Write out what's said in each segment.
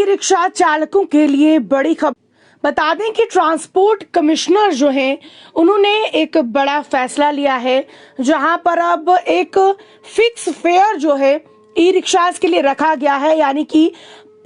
Rickshaw चालकों के लिए बड़ी खबर। बता दें कि ट्रांसपोर्ट कमिश्नर जो हैं उन्होंने एक बड़ा फैसला लिया है, जहां पर अब एक फिक्स फेयर जो है ई रिक्शाज के लिए रखा गया है। यानी कि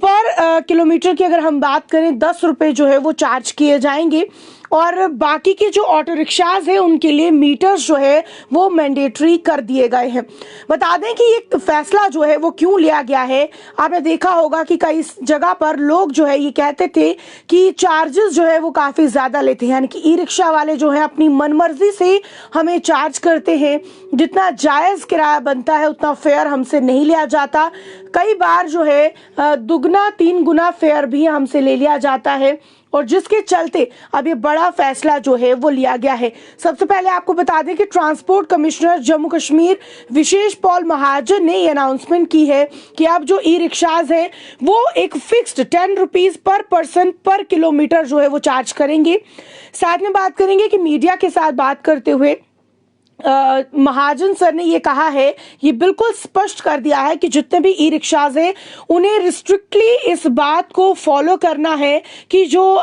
पर किलोमीटर की अगर हम बात करें 10 रुपए जो है वो चार्ज किए जाएंगे और बाकी के जो ऑटो रिक्शाज है उनके लिए मीटर्स जो है वो मैंडेटरी कर दिए गए हैं। बता दें कि ये फैसला जो है वो क्यों लिया गया है। आपने देखा होगा कि कई जगह पर लोग जो है ये कहते थे कि चार्जेस जो है वो काफी ज्यादा लेते हैं, यानी कि ई रिक्शा वाले जो है अपनी मनमर्जी से हमें चार्ज करते हैं, जितना जायज किराया बनता है उतना फेयर हमसे नहीं लिया जाता। कई बार जो है दुगना 3 गुना फेयर भी हमसे ले लिया जाता है और जिसके चलते अब ये बड़ा फैसला जो है वो लिया गया है। सबसे पहले आपको बता दें कि ट्रांसपोर्ट कमिश्नर जम्मू कश्मीर विशेष पॉल महाजन ने ये अनाउंसमेंट की है कि अब जो ई रिक्शाज हैं वो एक फिक्स्ड 10 रुपीज पर पर्सन पर किलोमीटर जो है वो चार्ज करेंगे। साथ में बात करेंगे कि मीडिया के साथ बात करते हुए महाजन सर ने ये कहा है, ये बिल्कुल स्पष्ट कर दिया है कि जितने भी ई रिक्शाज हैं उन्हें रिस्ट्रिक्टली इस बात को फॉलो करना है कि जो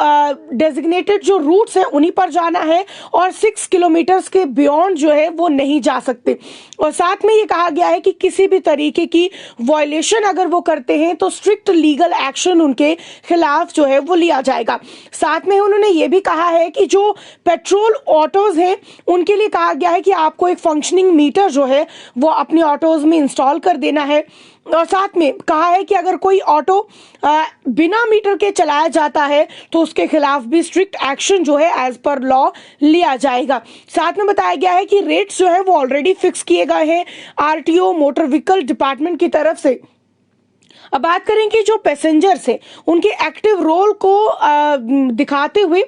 डेजिग्नेटेड जो रूट्स हैं उन्हीं पर जाना है और 6 किलोमीटर्स के बियॉन्ड जो है वो नहीं जा सकते। और साथ में ये कहा गया है कि किसी भी तरीके की वायलेशन अगर वो करते हैं तो स्ट्रिक्ट लीगल एक्शन उनके खिलाफ जो है वो लिया जाएगा। साथ में उन्होंने ये भी कहा है कि जो पेट्रोल ऑटोज हैं उनके लिए कहा गया है कि आपको एक फंक्शनिंग मीटर जो है वो अपने ऑटोज में इंस्टॉल कर देना है। और साथ में कहा है कि अगर कोई ऑटो बिना मीटर के चलाया जाता है तो उसके खिलाफ भी स्ट्रिक्ट एक्शन जो है एज पर लॉ लिया जाएगा। साथ में बताया गया है कि रेट्स जो है वो ऑलरेडी फिक्स किए गए हैं आरटीओ मोटर व्हीकल डिपार्टमेंट की तरफ से। अब बात करें कि जो पैसेंजर्स हैं उनके एक्टिव रोल को दिखाते हुए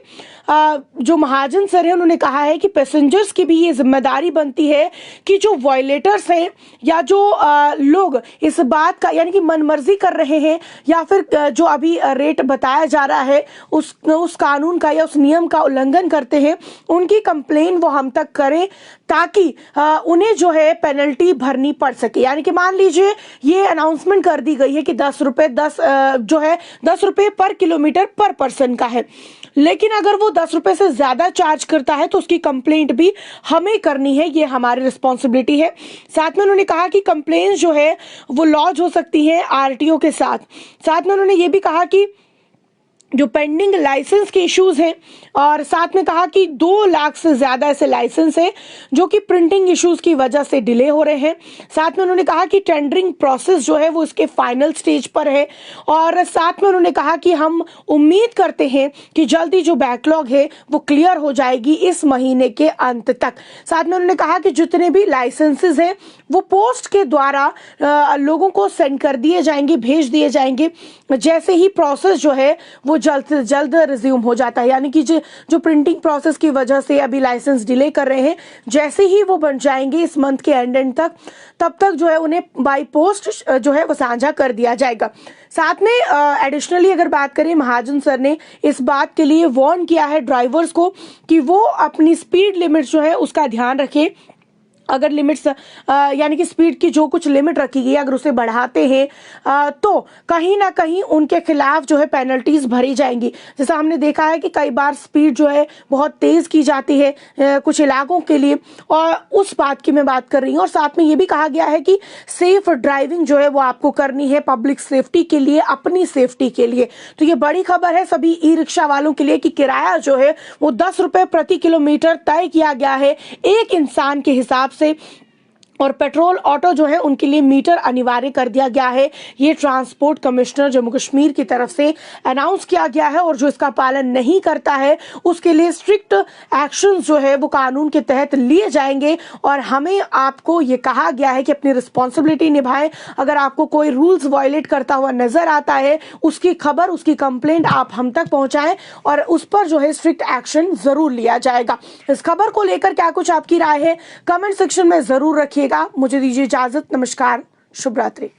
जो महाजन सर है उन्होंने कहा है कि पैसेंजर्स की भी ये जिम्मेदारी बनती है कि जो वायलेटर्स हैं या जो लोग इस बात का यानी कि मनमर्जी कर रहे हैं या फिर जो अभी रेट बताया जा रहा है उस कानून का या उस नियम का उल्लंघन करते हैं, उनकी कंप्लेन वो हम तक करें ताकि उन्हें जो है पेनल्टी भरनी पड़ सके। यानी कि मान लीजिए ये अनाउंसमेंट कर दी गई है कि 10 रुपए पर किलोमीटर पर पर्सन का है, लेकिन अगर वो 10 रुपए से ज्यादा चार्ज करता है तो उसकी कंप्लेंट भी हमें करनी है, ये हमारी रिस्पॉन्सिबिलिटी है। साथ में उन्होंने कहा कि कंप्लेंट जो है वो लॉन्च हो सकती है आरटीओ के साथ। साथ में उन्होंने ये भी कहा कि जो पेंडिंग लाइसेंस के इश्यूज हैं और साथ में कहा कि 2 लाख से ज्यादा ऐसे लाइसेंस हैं जो कि प्रिंटिंग इश्यूज की वजह से डिले हो रहे हैं। साथ में उन्होंने कहा कि टेंडरिंग प्रोसेस जो है वो इसके फाइनल स्टेज पर है और साथ में उन्होंने कहा कि हम उम्मीद करते हैं कि जल्दी जो बैकलॉग है वो क्लियर हो जाएगी इस महीने के अंत तक। साथ में उन्होंने कहा कि जितने भी लाइसेंसेज हैं वो पोस्ट के द्वारा लोगों को सेंड कर दिए जाएंगे, भेज दिए जाएंगे, जैसे ही प्रोसेस जो है वो जल्द से जल्द रिज्यूम हो जाता है। यानी कि जो प्रिंटिंग प्रोसेस की वजह से अभी लाइसेंस डिले कर रहे हैं, जैसे ही वो बन जाएंगे इस मंथ के एंड तक, तब तक जो है उन्हें बाय पोस्ट जो है वो साझा कर दिया जाएगा। साथ में एडिशनली अगर बात करें, महाजन सर ने इस बात के लिए वार्न किया है ड्राइवर्स को कि वो अपनी स्पीड लिमिट जो है उसका ध्यान रखें। अगर लिमिट्स यानी कि स्पीड की जो कुछ लिमिट रखी गई अगर उसे बढ़ाते हैं तो कहीं ना कहीं उनके खिलाफ जो है पेनल्टीज भरी जाएंगी। जैसा हमने देखा है कि कई बार स्पीड जो है बहुत तेज की जाती है कुछ इलाकों के लिए, और उस बात की मैं बात कर रही हूँ। और साथ में ये भी कहा गया है कि सेफ ड्राइविंग जो है वो आपको करनी है पब्लिक सेफ्टी के लिए, अपनी सेफ्टी के लिए। तो ये बड़ी खबर है सभी ई रिक्शा वालों के लिए कि किराया जो है वो 10 रुपए प्रति किलोमीटर तय किया गया है एक इंसान के हिसाब से, और पेट्रोल ऑटो जो है उनके लिए मीटर अनिवार्य कर दिया गया है। ये ट्रांसपोर्ट कमिश्नर जम्मू कश्मीर की तरफ से अनाउंस किया गया है और जो इसका पालन नहीं करता है उसके लिए स्ट्रिक्ट एक्शन जो है वो कानून के तहत लिए जाएंगे। और हमें आपको ये कहा गया है कि अपनी रिस्पॉन्सिबिलिटी निभाएं। अगर आपको कोई रूल्स वायलेट करता हुआ नजर आता है उसकी खबर, उसकी कंप्लेंट आप हम तक पहुंचाएं और उस पर जो है स्ट्रिक्ट एक्शन जरूर लिया जाएगा। इस खबर को लेकर क्या कुछ आपकी राय है कमेंट सेक्शन में जरूर रखिएगा। मुझे दीजिए इजाजत, नमस्कार, शुभ रात्रि।